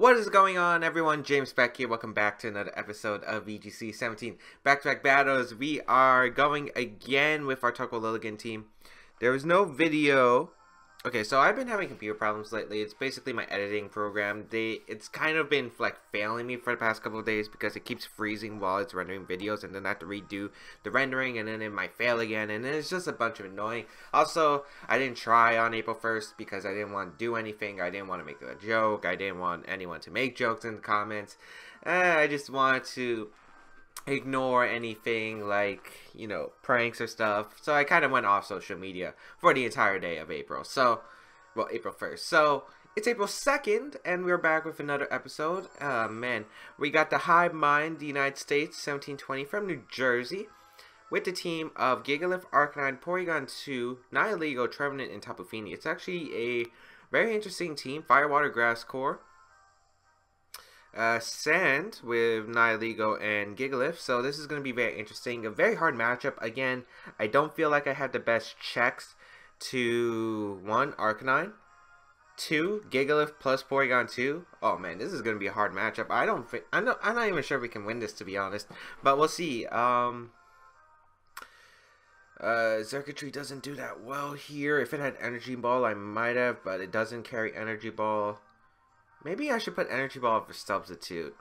What is going on, everyone? James Baek here. Welcome back to another episode of VGC 17 Back-to-Back Battles. We are going again with our Turco Lilligant team. There was no video. Okay, so I've been having computer problems lately. It's basically my editing program. It's kind of been like failing me for the past couple of days because it keeps freezing while it's rendering videos, and then I have to redo the rendering, and then it might fail again, and then it's just a bunch of annoying. Also, I didn't try on April 1st because I didn't want to do anything. I didn't want to make a joke. I didn't want anyone to make jokes in the comments. I just wanted to ignore anything like, you know, pranks or stuff. So I kind of went off social media for the entire day of April. So, well, April 1st. So it's April 2nd and we're back with another episode. Man, we got the Hive Mind, the United States, 1720 from New Jersey, with the team of Gigalith, Arcanine, Porygon 2, Nihilego, Trevenant, and Tapu Fini. It's actually a very interesting team. Fire, Water, Grass core. Sand with Nihilego and Gigalith, so this is going to be very interesting. A very hard matchup. Again, I don't feel like I have the best checks to 1, Arcanine, 2, Gigalith plus Porygon 2. Oh man, this is going to be a hard matchup. I'm not even sure we can win this, to be honest, but we'll see. Xurkitree doesn't do that well here. If it had Energy Ball, I might have, but it doesn't carry Energy Ball. Maybe I should put Energy Ball for substitute.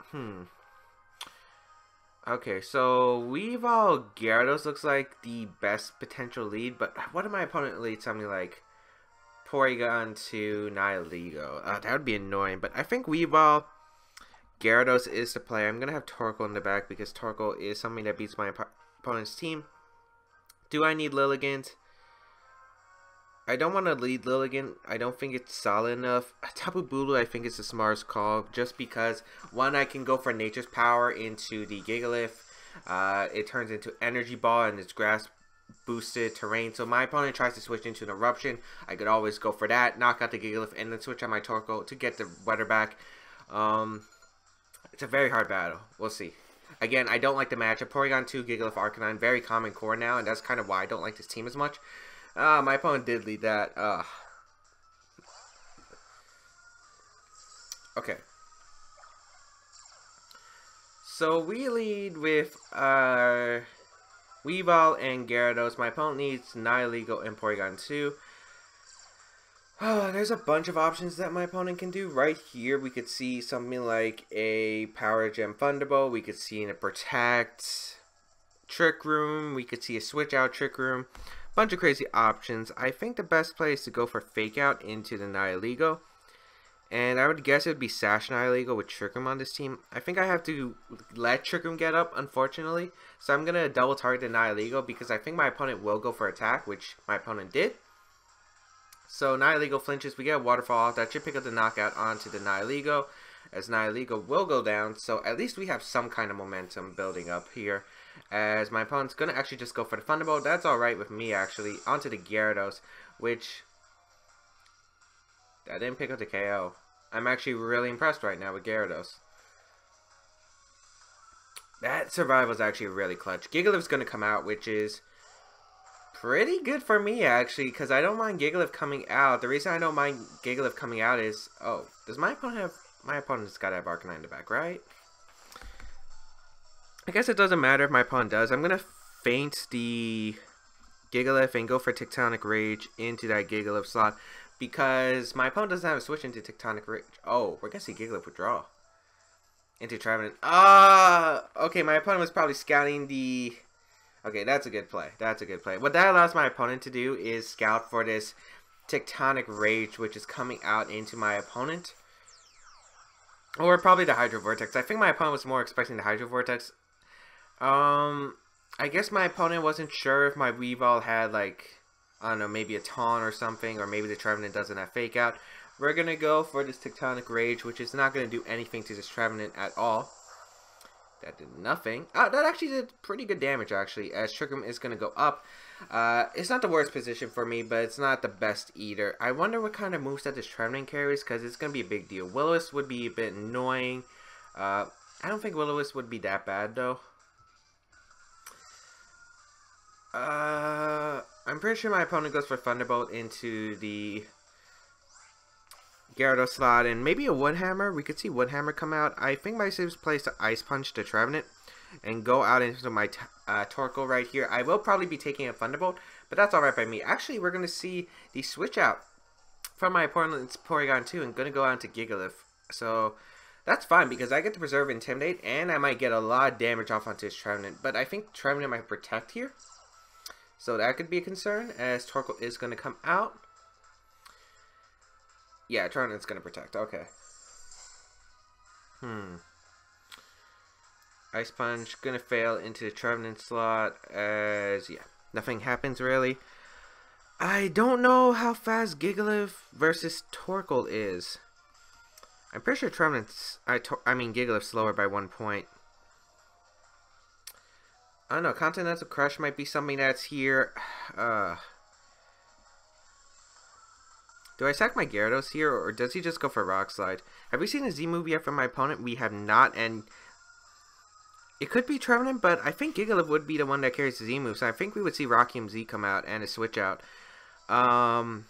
Okay, so Weavile Gyarados looks like the best potential lead, but what if my opponent leads something like Porygon to Nihilego? That would be annoying, but I think Weavile Gyarados is the play. I'm going to have Torkoal in the back because Torkoal is something that beats my opponent's team. Do I need Lilligant? I don't want to lead Lilligant. I don't think it's solid enough. Tapu Bulu, I think, is the smartest call, just because, one, I can go for Nature's Power into the Gigalith. It turns into Energy Ball and it's grass boosted terrain. So my opponent tries to switch into an Eruption. I could always go for that, knock out the Gigalith, and then switch on my Torkoal to get the weather back. It's a very hard battle. We'll see. Again, I don't like the matchup. Porygon 2, Gigalith, Arcanine, very common core now, and that's kind of why I don't like this team as much. My opponent did lead that. Okay. So we lead with Weavile and Gyarados. My opponent needs Nihilego and Porygon 2. There's a bunch of options that my opponent can do. Right here, we could see something like a Power Gem Thunderbolt. We could see a Protect Trick Room. We could see a Switch Out Trick Room. Bunch of crazy options. I think the best play is to go for Fake Out into the Nihilego. And I would guess it would be Sash Nihilego with Trick Room on this team. I think I have to let Trick Room get up, unfortunately. So I'm going to double target the Nihilego because I think my opponent will go for attack, which my opponent did. So Nihilego flinches. We get a Waterfall off. That should pick up the knockout onto the Nihilego, as Nihilego will go down. So at least we have some kind of momentum building up here, as my opponent's going to actually just go for the Thunderbolt. That's alright with me, actually. Onto the Gyarados, which that didn't pick up the KO. I'm actually really impressed right now with Gyarados. That survival is actually really clutch. Gigalith's going to come out, which is pretty good for me, actually, because I don't mind Gigalith coming out. The reason I don't mind Gigalith coming out is, oh, does my opponent have, my opponent's got to have Arcanine in the back, right? I guess it doesn't matter if my opponent does. I'm going to feint the Gigalith and go for Tectonic Rage into that Gigalith slot because my opponent doesn't have a switch into Tectonic Rage. Oh, we're going to see Gigalith withdraw into Trevenant. Okay, my opponent was probably scouting the... Okay, that's a good play. That's a good play. What that allows my opponent to do is scout for this Tectonic Rage, which is coming out into my opponent. Or probably the Hydro Vortex. I think my opponent was more expecting the Hydro Vortex. I guess my opponent wasn't sure if my Weavile had, like, I don't know, maybe a Taunt or something, or maybe the Trevenant doesn't have Fake Out. We're going to go for this Tectonic Rage, which is not going to do anything to this Trevenant at all. That did nothing. That actually did pretty good damage, actually, as Trick Room is going to go up. It's not the worst position for me, but it's not the best either. I wonder what kind of moves that this Trevenant carries, because it's going to be a big deal. Will-O-Wisp would be a bit annoying. I don't think Will-O-Wisp would be that bad, though. I'm pretty sure my opponent goes for Thunderbolt into the Gyarados slot and maybe a Wood Hammer. We could see Wood Hammer come out. I think my safest play is to Ice Punch the Trevenant and go out into my Torkoal right here. I will probably be taking a Thunderbolt, but that's alright by me. Actually, we're going to see the switch out from my opponent's Porygon 2 and going to go out into Gigalith. So that's fine because I get to preserve Intimidate and I might get a lot of damage off onto his Trevenant. But I think Trevenant might protect here. So that could be a concern as Torkoal is going to come out. Yeah, Trevenant's going to protect. Okay. Ice Punch going to fail into the Trevenant slot as, yeah, nothing happens really. I don't know how fast Gigalith versus Torkoal is. I'm pretty sure Gigalith's slower by 1 point. I don't know, Continental Crush might be something that's here. Do I sack my Gyarados here, or does he just go for Rock Slide? Have we seen a Z move yet from my opponent? We have not, and it could be Trevenant, but I think Gigalith would be the one that carries the Z move, so I think we would see Rockium Z come out and a switch out. I'm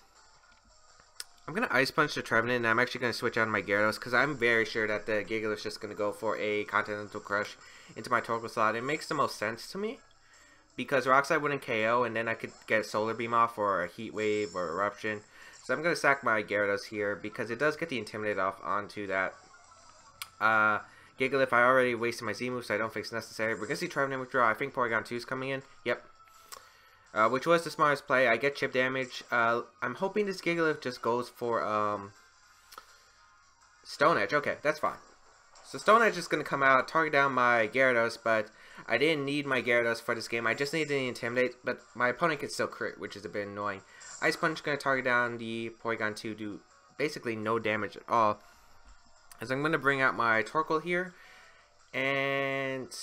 going to Ice Punch the Trevenant, and I'm actually going to switch out my Gyarados, because I'm very sure that the Gigalith's just going to go for a Continental Crush into my Torkoal slot. It makes the most sense to me, because Rock Slide wouldn't KO, and then I could get a Solar Beam off, or a Heat Wave, or Eruption. So I'm going to sack my Gyarados here, because it does get the Intimidate off onto that Gigalith. I already wasted my Z move, so I don't think it's necessary. We're going to see Trevenant withdraw. I think Porygon 2 is coming in. Yep. Which was the smartest play. I get chip damage. I'm hoping this Gigalith just goes for Stone Edge. Okay, that's fine. So Stone Edge is going to come out, target down my Gyarados, but I didn't need my Gyarados for this game. I just needed the Intimidate, but my opponent could still crit, which is a bit annoying. Ice Punch is going to target down the Porygon 2, do basically no damage at all. As I'm going to bring out my Torkoal here, and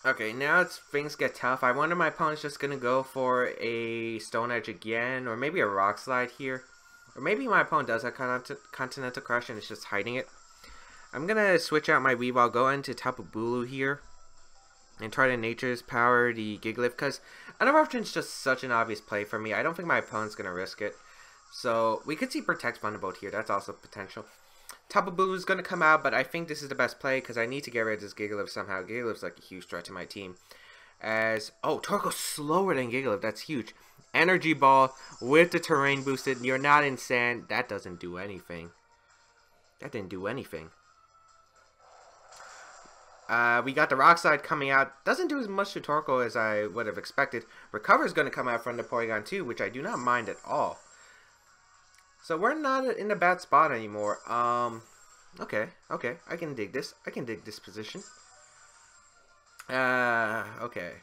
okay, now things get tough. I wonder my opponent's just going to go for a Stone Edge again, or maybe a Rock Slide here. Or maybe my opponent does have Continental Crush and is just hiding it. I'm going to switch out my Weavile, go into Tapu Bulu here, and try to Nature's Power the Gigalith, because another option is just such an obvious play for me. I don't think my opponent's going to risk it. So we could see Protect Thunderbolt here. That's also potential. Tapu Bulu is going to come out, but I think this is the best play because I need to get rid of this Gigalith somehow. Gigalith's like a huge threat to my team. As, oh, Torkoal's slower than Gigalith. That's huge. Energy Ball with the terrain boosted. You're not in sand. That doesn't do anything. That didn't do anything. We got the Rock Slide coming out. Doesn't do as much to Torkoal as I would have expected. Recover is going to come out from the Porygon 2, which I do not mind at all. So we're not in a bad spot anymore. Okay. I can dig this. I can dig this position. Okay.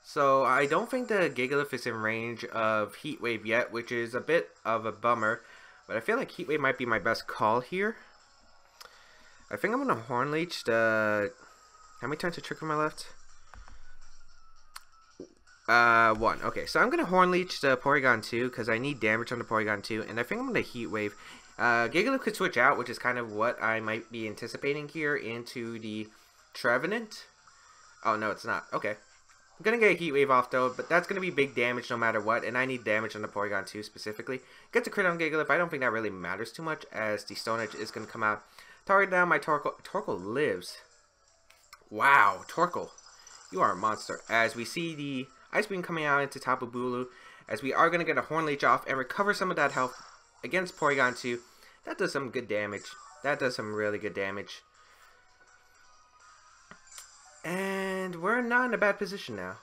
So I don't think the Gigalith is in range of Heat Wave yet, which is a bit of a bummer. But I feel like Heat Wave might be my best call here. I think I'm going to Horn Leech the... How many turns to Trick from my left? 1. Okay, so I'm going to Horn Leech the Porygon 2 because I need damage on the Porygon 2. And I think I'm going to Heat Wave. Gigalith could switch out, which is kind of what I might be anticipating here, into the Trevenant. Oh, no, it's not. Okay. I'm going to get a Heat Wave off, though, but that's going to be big damage no matter what. And I need damage on the Porygon 2 specifically. Get the crit on Gigalith. I don't think that really matters too much, as the Stone Edge is going to come out. Target down my Torkoal. Torkoal lives. Wow, Torkoal. You are a monster. As we see the Ice Beam coming out into Tapu Bulu, as we are going to get a Horn Leech off and recover some of that health against Porygon 2. That does some good damage. That does some really good damage. And we're not in a bad position now.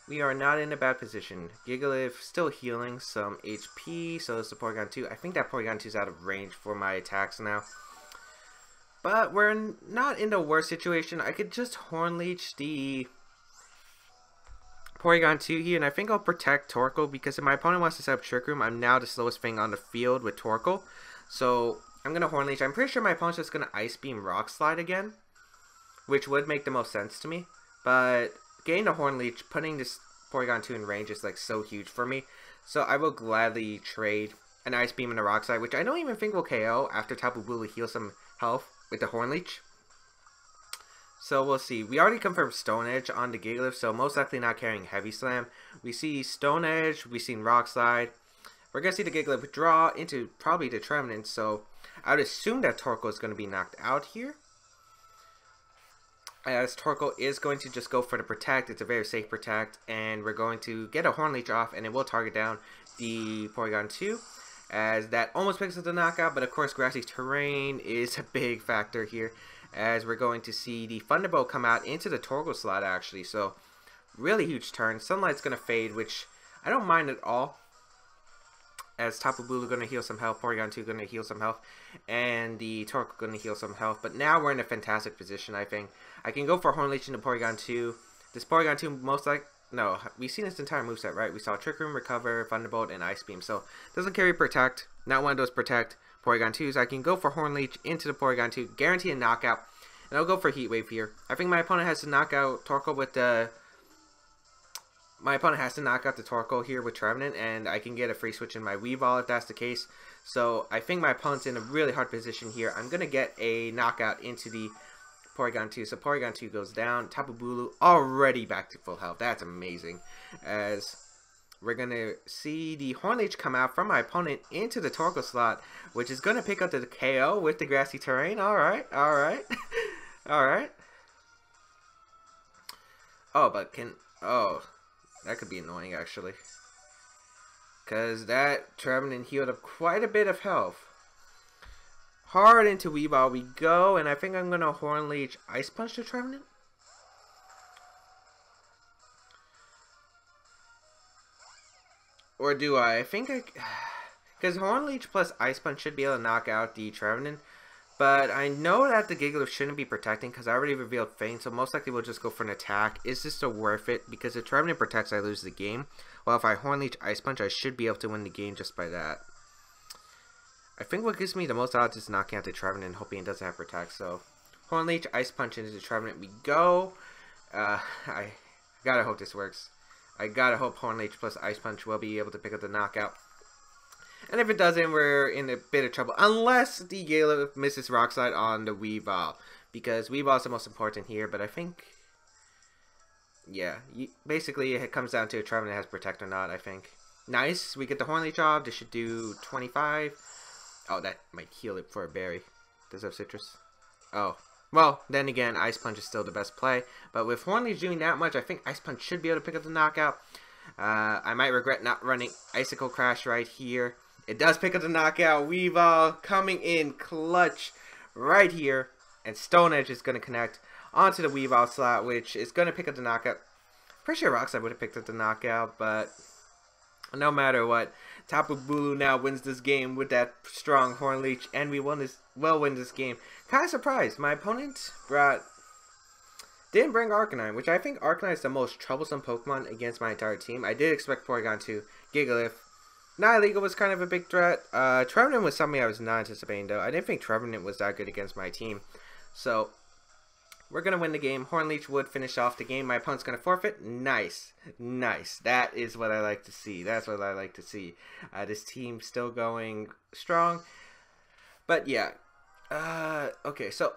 We are not in a bad position. Gigalith still healing some HP, so is the Porygon 2. I think that Porygon 2 is out of range for my attacks now. But we're not in the worst situation. I could just Horn Leech the Porygon 2 here, and I think I'll protect Torkoal because if my opponent wants to set up Trick Room, I'm now the slowest thing on the field with Torkoal. So I'm going to Horn Leech. I'm pretty sure my opponent's just going to Ice Beam Rock Slide again, which would make the most sense to me. But getting the Horn Leech, putting this Porygon 2 in range is like so huge for me. So I will gladly trade an Ice Beam and a Rock Slide, which I don't even think will KO after Tapu Bulu heals some health with the Horn Leech. So we'll see. We already confirmed Stone Edge on the Gigalith, so most likely not carrying Heavy Slam. We see Stone Edge, we've seen Rock Slide. we're going to see the Gigalith withdraw into probably the Trevenant, so I would assume that Torkoal is going to be knocked out here. As Torkoal is going to just go for the Protect. It's a very safe Protect, and we're going to get a Horn Leech off, and it will target down the Porygon 2, as that almost picks up the knockout, but of course Grassy Terrain is a big factor here, as we're going to see the Thunderbolt come out into the Torkoal slot actually, so really huge turn. Sunlight's going to fade, which I don't mind at all, as Tapu Bulu going to heal some health, Porygon 2 going to heal some health, and the Torkoal going to heal some health. But now we're in a fantastic position, I think. I can go for Horn Leech into Porygon 2. This Porygon 2 most like... No, we've seen its entire moveset, right? We saw Trick Room, Recover, Thunderbolt, and Ice Beam. So, doesn't carry Protect. Not one of those Protect Porygon 2s. I can go for Horn Leech into the Porygon 2. Guarantee a knockout. And I'll go for Heat Wave here. I think my opponent has to knock out Torkoal with the... My opponent has to knock out the Torkoal here with Trevenant, and I can get a free switch in my Weavile if that's the case. So I think my opponent's in a really hard position here. I'm going to get a knockout into the Porygon 2. So Porygon 2 goes down. Tapu Bulu already back to full health. That's amazing. As we're going to see the Horn Leech come out from my opponent into the Torkoal slot, which is going to pick up the KO with the Grassy Terrain. Alright, alright. Alright. Oh, but can... Oh... That could be annoying, actually. Because that Trevenant healed up quite a bit of health. Hard into Weavile we go, and I think I'm going to Horn Leech Ice Punch the Trevenant. Or do I? I think I... Because Horn Leech plus Ice Punch should be able to knock out the Trevenant. But I know that the Gigalith shouldn't be protecting because I already revealed Feint, so most likely we'll just go for an attack. Is this still worth it? Because if Trevenant protects, I lose the game. Well, if I Horn Leech Ice Punch, I should be able to win the game just by that. I think what gives me the most odds is knocking out the Trevenant and hoping it doesn't have protect. So, Horn Leech Ice Punch into the Trevenant we go. I gotta hope this works. I gotta hope Horn Leech plus Ice Punch will be able to pick up the knockout. And if it doesn't, we're in a bit of trouble. Unless the Gigalith misses Rock Slide on the Weavile. Because Weavile is the most important here. But I think... Yeah. Basically, it comes down to a Trevenant has Protect or not, I think. Nice. We get the Horn Leech off. This should do 25. Oh, that might heal it for a berry. Does it have Citrus? Oh. Well, then again, Ice Punch is still the best play. But with Horn Leech doing that much, I think Ice Punch should be able to pick up the knockout. I might regret not running Icicle Crash right here. It does pick up the knockout. Weavile coming in clutch right here. And Stone Edge is going to connect onto the Weavile slot, which is going to pick up the knockout. Pretty sure Rock Slide would have picked up the knockout, but no matter what, Tapu Bulu now wins this game with that strong Horn Leech, and we win this game. Kind of surprised. My opponent didn't bring Arcanine, which I think Arcanine is the most troublesome Pokemon against my entire team. I did expect Porygon to Gigalith. Nihilego was kind of a big threat. Trevenant was something I was not anticipating, though. I didn't think Trevenant was that good against my team. So, we're going to win the game. Horn Leech would finish off the game. My opponent's going to forfeit. Nice. Nice. That is what I like to see. That's what I like to see. This team still going strong. But, yeah. Okay, so,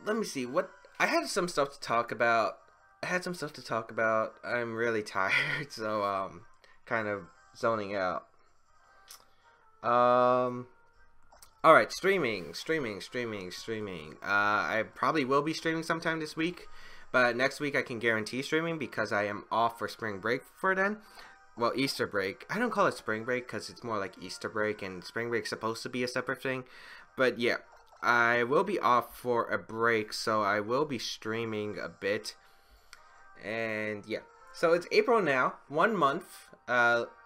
let me see. I had some stuff to talk about. I'm really tired, so, kind of zoning out. Alright, streaming. I probably will be streaming sometime this week, but next week I can guarantee streaming because I am off for spring break for then. Well, Easter break. I don't call it spring break because it's more like Easter break, and spring break's supposed to be a separate thing. But yeah, I will be off for a break, so I will be streaming a bit. And yeah, so it's April now, 1 month.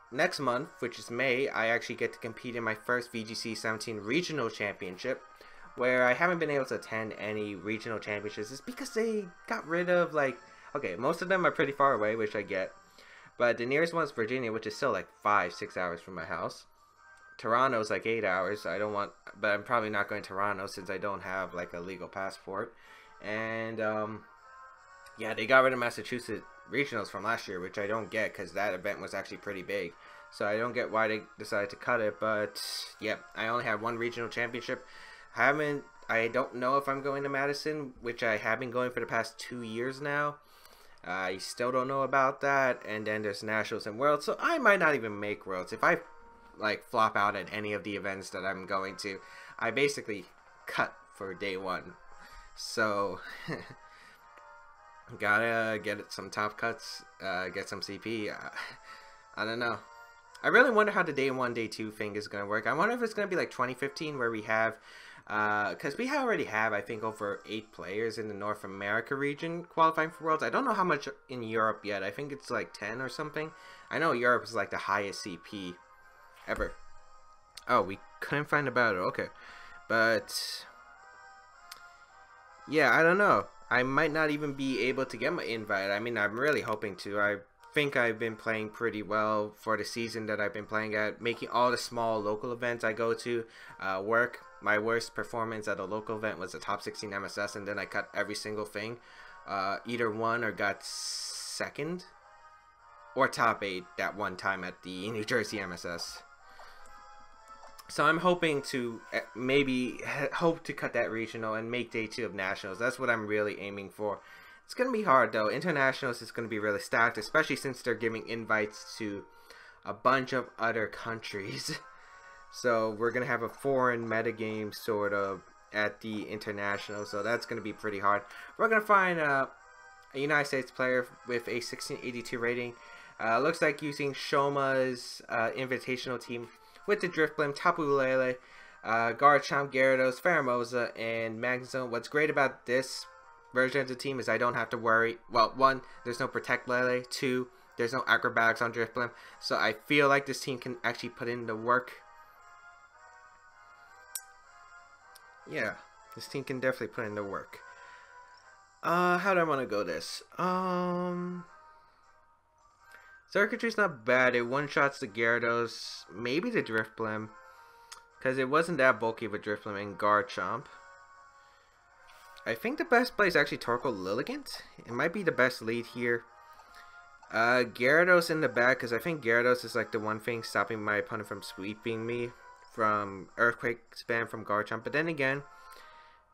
Next month, which is May, I actually get to compete in my first VGC 17 regional championship, where I haven't been able to attend any regional championships. It's because they got rid of, like, okay, most of them are pretty far away, which I get, but the nearest one is Virginia, which is still like 5-6 hours from my house. Toronto's like 8 hours. But I'm probably not going to Toronto since I don't have like a legal passport. And yeah, they got rid of Massachusetts regionals from last year, which I don't get because that event was actually pretty big. So I don't get why they decided to cut it. But yeah, I only have one regional championship. I don't know if I'm going to Madison, which I have been going for the past 2 years now. I still don't know about that. And then there's Nationals and Worlds, so I might not even make Worlds. If I like flop out at any of the events that I'm going to, I basically cut for day one. So gotta get some top cuts, get some CP. I don't know. I really wonder how the day one, day two thing is gonna work. I wonder if it's gonna be like 2015 where we have, because we already have, I think, over 8 players in the North America region qualifying for Worlds. I don't know how much in Europe yet. I think it's like 10 or something. I know Europe is like the highest CP ever. Oh, we couldn't find a battle. Okay, but yeah, I don't know. I might not even be able to get my invite. I mean, I'm really hoping to. I think I've been playing pretty well for the season that I've been playing at, making all the small local events I go to work. My worst performance at a local event was a top 16 MSS, and then I cut every single thing, either won or got second or top 8 that one time at the New Jersey MSS. So I'm hoping to maybe hope to cut that regional and make day 2 of nationals. That's what I'm really aiming for. It's going to be hard though. Internationals is going to be really stacked, especially since they're giving invites to a bunch of other countries. So we're going to have a foreign metagame sort of at the international. So that's going to be pretty hard. We're going to find a United States player with a 1682 rating. Looks like using Shoma's invitational team with the Drifblim, Tapu Lele, Garchomp, Gyarados, Pheromosa, and Magnezone. What's great about this version of the team is I don't have to worry. Well, 1, there's no Protect Lele. 2, there's no Acrobatics on Drifblim. So I feel like this team can actually put in the work. Yeah, this team can definitely put in the work. How do I want to go this? Xurkitree's not bad. It one-shots the Gyarados, maybe the Drifblim, because it wasn't that bulky of a Drifblim and Garchomp. I think the best play is actually Torkoal Lilligant. It might be the best lead here. Gyarados in the back, because I think Gyarados is like the one thing stopping my opponent from sweeping me from Earthquake spam from Garchomp. But then again,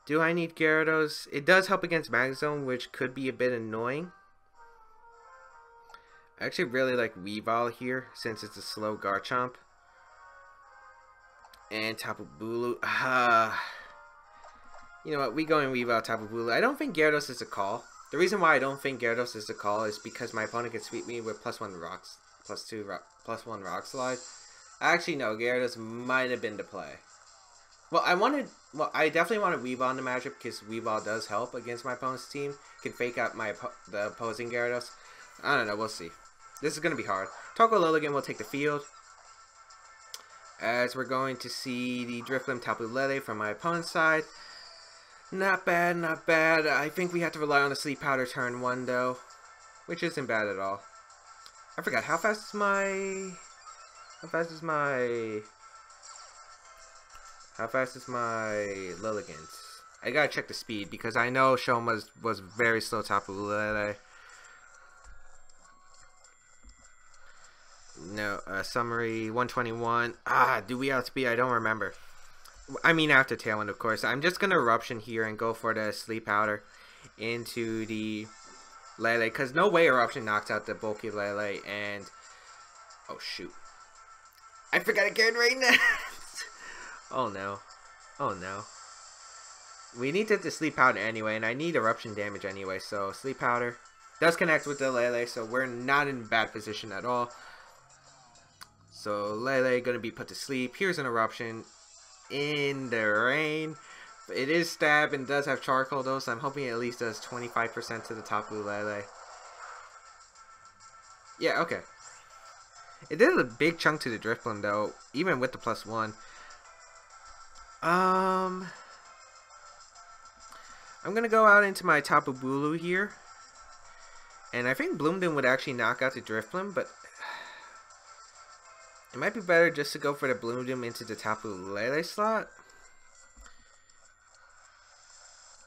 do I need Gyarados? It does help against Magnezone, which could be a bit annoying. I actually really like Weavile here, since it's a slow Garchomp. And Tapu Bulu. You know what, we go in Weavile, Tapu Bulu. I don't think Gyarados is a call. The reason why I don't think Gyarados is a call is because my opponent can sweep me with +1 rocks, +1 rock slide. Actually, no, Gyarados might have been the play. Well, I definitely wanted Weavile in the matchup because Weavile does help against my opponent's team. Can fake out the opposing Gyarados. I don't know, we'll see. This is going to be hard. Torkoal Lilligant will take the field, as we're going to see the Drifblim, Tapu Lele from my opponent's side. Not bad, not bad. I think we have to rely on the Sleep Powder turn 1 though, which isn't bad at all. I forgot, how fast is my Lilligant? I gotta check the speed because I know Shoma was very slow Tapu Lele. No, summary 121. Do we outspeed? I don't remember. I mean, after Tailwind, of course. I'm just gonna Eruption here and go for the Sleep Powder into the Lele, because no way Eruption knocks out the bulky Lele. And oh shoot, I forgot I carried Rain Dance. Oh no, oh no. We need the Sleep Powder anyway, and I need Eruption damage anyway. So Sleep Powder does connect with the Lele, so we're not in bad position at all. So Lele gonna be put to sleep. Here's an Eruption in the rain. It is stab and does have charcoal though, so I'm hoping it at least does 25% to the top blue Lele. Yeah, okay. It did a big chunk to the Drifblim though, even with the +1. I'm gonna go out into my Tapu Bulu here, and I think Bloomdoom would actually knock out the Drifblim, but it might be better just to go for the Bloomdoom into the Tapu Lele slot.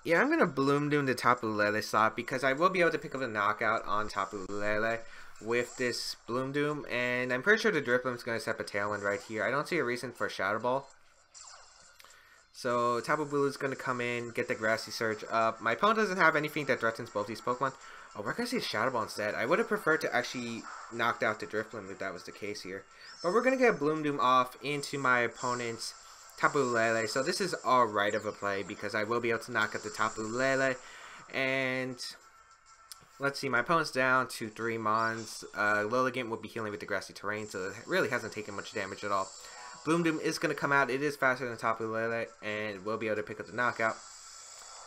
Yeah, I'm gonna Bloomdoom the Tapu Lele slot because I will be able to pick up a knockout on Tapu Lele with this Bloomdoom, and I'm pretty sure the Drifblim's gonna set a Tailwind right here. I don't see a reason for Shadow Ball, So Tapu Bulu is going to come in, get the Grassy Surge up. My opponent doesn't have anything that threatens both these Pokemon. Oh, we're going to see a Shadow Ball instead. I would have preferred to actually knock out the Drifblim if that was the case here. But we're going to get Bloom Doom off into my opponent's Tapu Lele. So this is alright of a play because I will be able to knock out the Tapu Lele. And let's see, my opponent's down to 3 Mons. Lilligant will be healing with the Grassy Terrain, so it really hasn't taken much damage at all. Bloom Doom is going to come out. It is faster than Tapu Lele, and we'll be able to pick up the knockout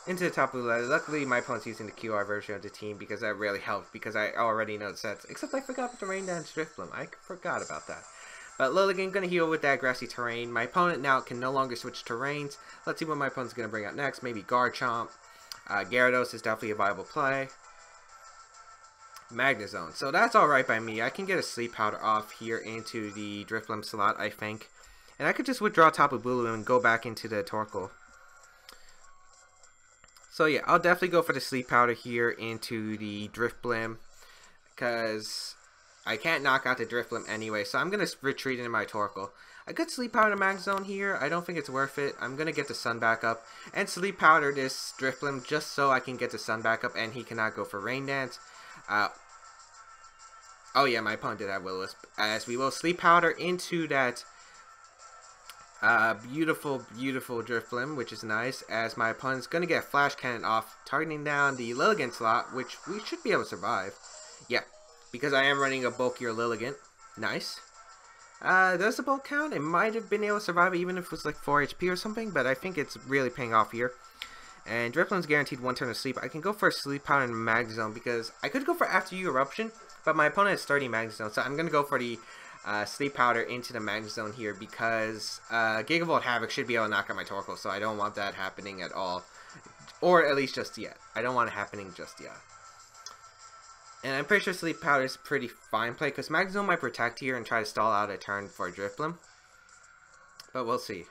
into the Tapu Lele. Luckily, my opponent's using the QR version of the team because that really helped because I already know the sets. Except I forgot about the Rain Dance Drifblim. I forgot about that. But Lilligant going to heal with that Grassy Terrain. My opponent now can no longer switch terrains. Let's see what my opponent's going to bring out next. Maybe Garchomp. Gyarados is definitely a viable play. Magnezone. So that's alright by me. I can get a Sleep Powder off here into the Drifblim slot, I think. And I could just withdraw Tapu Bulu and go back into the Torkoal. So yeah, I'll definitely go for the Sleep Powder here into the Drifblim. Because I can't knock out the Drifblim anyway. So I'm going to retreat into my Torkoal. I could Sleep Powder Magnezone here. I don't think it's worth it. I'm going to get the Sun back up. And Sleep Powder this Drifblim just so I can get the Sun back up. And he cannot go for Rain Dance. Oh yeah, my opponent did have Will-O-Wisp. As we will Sleep Powder into that beautiful Drifblim, which is nice, as my opponent's going to get a Flash Cannon off, targeting down the Lilligant slot, which we should be able to survive. Yeah, because I am running a bulkier Lilligant. Nice. Does the bulk count? It might have been able to survive even if it was like 4 HP or something, but I think it's really paying off here. And Drifblim's guaranteed 1 turn of sleep. I can go for a Sleep Powder and Magnezone because I could go for After You Eruption, but my opponent has 30 Magnezone, so I'm going to go for the Sleep Powder into the Magnezone here because Gigavolt Havoc should be able to knock out my Torkoal, so I don't want that happening at all. Or at least just yet. I don't want it happening just yet. And I'm pretty sure Sleep Powder is a pretty fine play because Magnezone might protect here and try to stall out a turn for a Drifblim. But we'll see.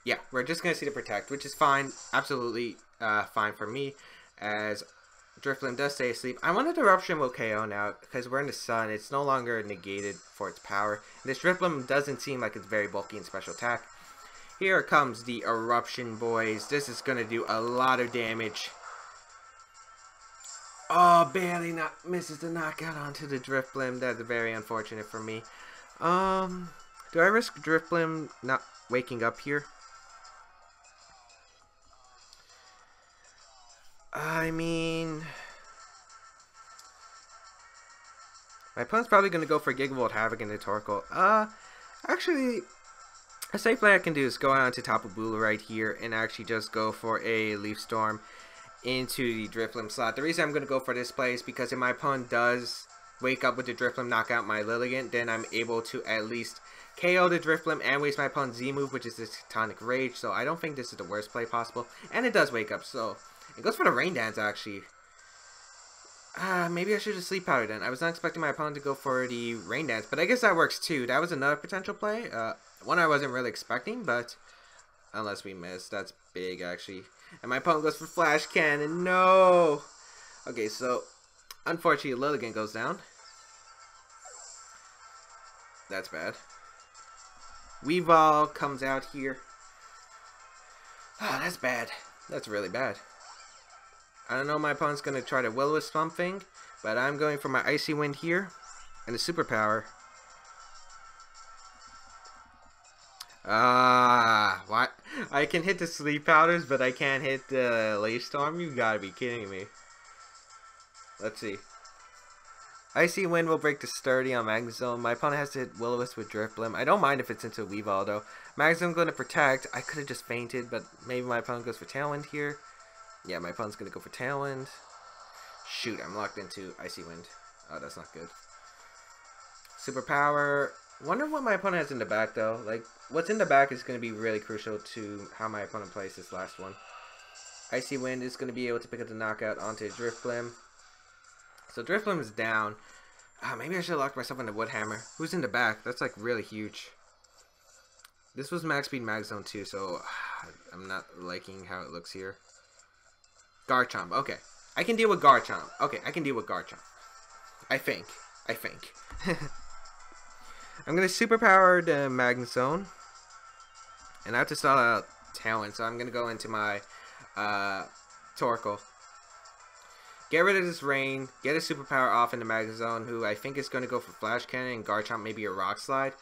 Yeah, we're just going to see the Protect, which is fine. Absolutely fine for me as Drifblim does stay asleep. I wanted Eruption will KO now because we're in the sun. It's no longer negated for its power. And this Drifblim doesn't seem like it's very bulky in special attack. Here comes the Eruption, boys. This is going to do a lot of damage. Oh, barely misses the knockout onto the Drifblim. That's very unfortunate for me. Do I risk Drifblim not waking up here? I mean, my opponent's probably going to go for Gigavolt Havoc into Torkoal. Actually, a safe play I can do is go on to Tapu Bulu right here and actually just go for a Leaf Storm into the Drifblim slot. The reason I'm going to go for this play is because if my opponent does wake up with the Drifblim, knock out my Lilligant, then I'm able to at least KO the Drifblim and waste my opponent's Z move, which is this Tonic Rage. So I don't think this is the worst play possible. And it does wake up, so it goes for the Rain Dance, actually. Maybe I should have Sleep Powder then. I was not expecting my opponent to go for the Rain Dance, but I guess that works too. That was another potential play. One I wasn't really expecting, but unless we miss, that's big, actually. And my opponent goes for Flash Cannon. No! Okay, so unfortunately, Lilligant goes down. That's bad. Weavile comes out here. Ah, that's bad. That's really bad. I don't know if my opponent's going to try to Will-O-Wisp something, but I'm going for my Icy Wind here and a Superpower. What? I can hit the Sleep Powders, but I can't hit the Leaf Storm? You gotta be kidding me. Let's see. Icy Wind will break the Sturdy on Magnezone. My opponent has to hit Will-O-Wisp with Drifblim. I don't mind if it's into Weavile though. Magnezone going to protect. I could have just fainted, but maybe my opponent goes for Tailwind here. Yeah, my opponent's going to go for Tailwind. Shoot, I'm locked into Icy Wind. Oh, that's not good. Superpower. Wonder what my opponent has in the back, though. Like, what's in the back is going to be really crucial to how my opponent plays this last one. Icy Wind is going to be able to pick up the knockout onto Drifblim. So Drifblim is down. Maybe I should have locked myself into Woodhammer. Who's in the back? That's, like, really huge. This was Max Speed Magnezone too, so I'm not liking how it looks here. Garchomp. Okay. I can deal with Garchomp. Okay, I can deal with Garchomp. I think. I'm going to Superpower the Magnezone. And I have to start out Talon, so I'm going to go into my Torkoal. Get rid of this Rain, get a superpower off into Magnezone, who I think is going to go for Flash Cannon and Garchomp, maybe a Rock Slide.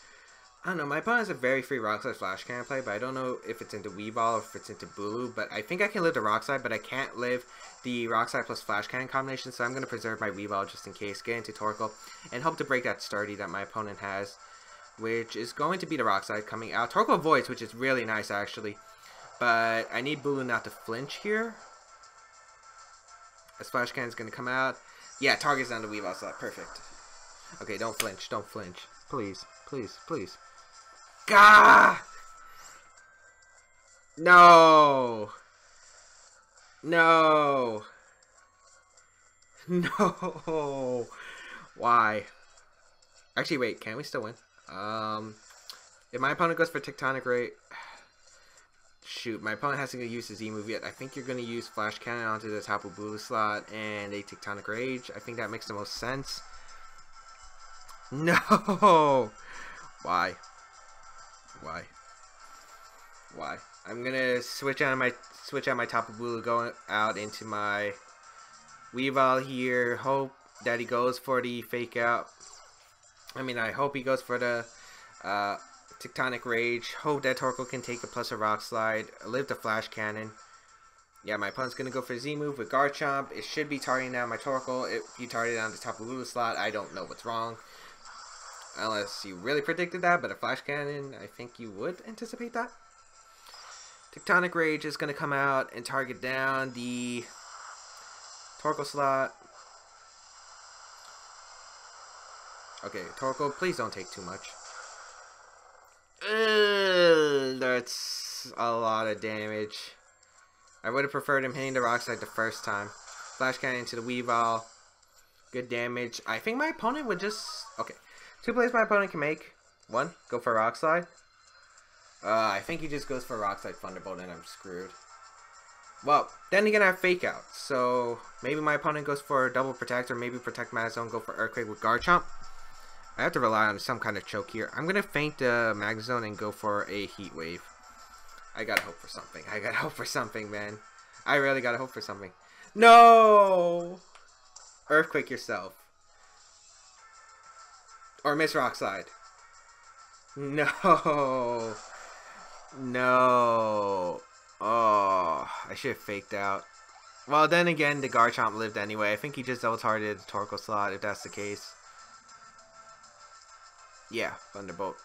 I don't know, my opponent has a very free Rock Slide Flash Cannon play, but I don't know if it's into Weavile or if it's into Bulu, but I think I can live the Rock Slide, but I can't live the Rock Slide plus Flash Cannon combination, so I'm going to preserve my Weavile just in case, get into Torkoal, and hope to break that Sturdy that my opponent has, which is going to be the Rock Slide coming out. Torkoal avoids, which is really nice actually, but I need Bulu not to flinch here. As Flash Cannon's going to come out. Yeah, target's down to Weavile slot. Perfect. Okay, don't flinch. Don't flinch. Please. Please. Please. Gah! No! No! No! Why? Actually, wait. Can we still win? If my opponent goes for Tectonic Ray... Shoot, my opponent hasn't use his Z-move yet. I think you're going to use Flash Cannon onto the Tapu Bulu slot and a Tectonic Rage. I think that makes the most sense. No! Why? Why? Why? I'm going to switch out my Tapu Bulu, going out into my Weavile here. Hope that he goes for the Fake Out. I hope he goes for the Tectonic Rage. Hope that Torkoal can take a plus a Rock Slide. Live the Flash Cannon. Yeah, my opponent's going to go for Z move with Garchomp. It should be targeting down my Torkoal. If you target it on the Tapu Bulu slot, I don't know what's wrong. Unless you really predicted that, but a Flash Cannon, I think you would anticipate that. Tectonic Rage is going to come out and target down the Torkoal slot. Okay, Torkoal, please don't take too much. That's a lot of damage. I would have preferred him hitting the Rock Slide the first time. Flash Cannon into the Weavile. Good damage. I think my opponent would just... Okay. 2 plays my opponent can make. 1, go for a Rock Slide. I think he just goes for a Rock Slide Thunderbolt and I'm screwed. Well, then again I have Fake Out. So maybe my opponent goes for a Double Protect or maybe Protect Magnezone, go for Earthquake with Garchomp. I have to rely on some kind of choke here. I'm going to feint Magnezone and go for a Heat Wave. I gotta hope for something. I gotta hope for something, man. I really gotta hope for something. No! Earthquake yourself. Or miss Rock Slide. No. No. Oh, I should have faked out. Well, then again, the Garchomp lived anyway. I think he just double targeted the Torkoal slot if that's the case. Yeah, Thunderbolt.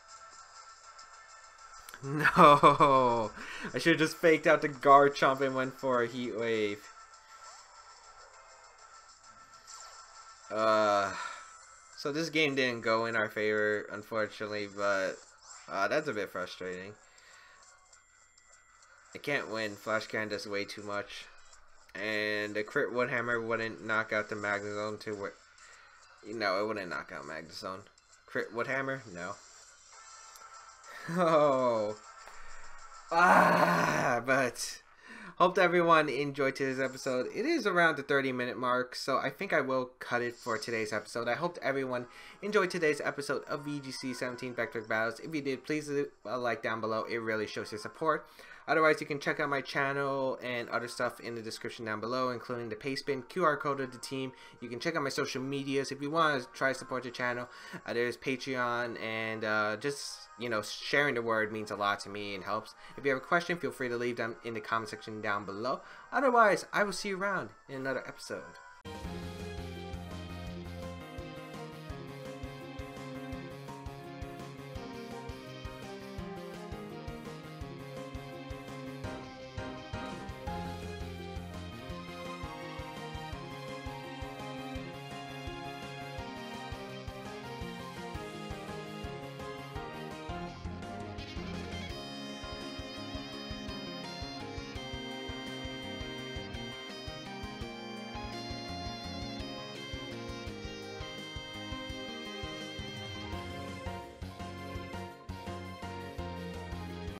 No, I should have just faked out the Garchomp and went for a Heat Wave. So this game didn't go in our favor, unfortunately, but that's a bit frustrating. I can't win. Flash Cannon does way too much, and the crit Woodhammer wouldn't knock out the Magnezone to where, no, it wouldn't knock out Magnezone. Crit Woodhammer, no. Oh, but hope everyone enjoyed today's episode. It is around the 30-minute mark, so I think I will cut it for today's episode. I hope everyone enjoyed today's episode of VGC 17 Baek Battles. If you did, please leave a like down below. It really shows your support. Otherwise, you can check out my channel and other stuff in the description down below, including the Pastebin QR code of the team. You can check out my social medias if you want to try to support the channel. There's Patreon, and just, you know, sharing the word means a lot to me and helps. If you have a question, feel free to leave them in the comment section down below. Otherwise, I will see you around in another episode.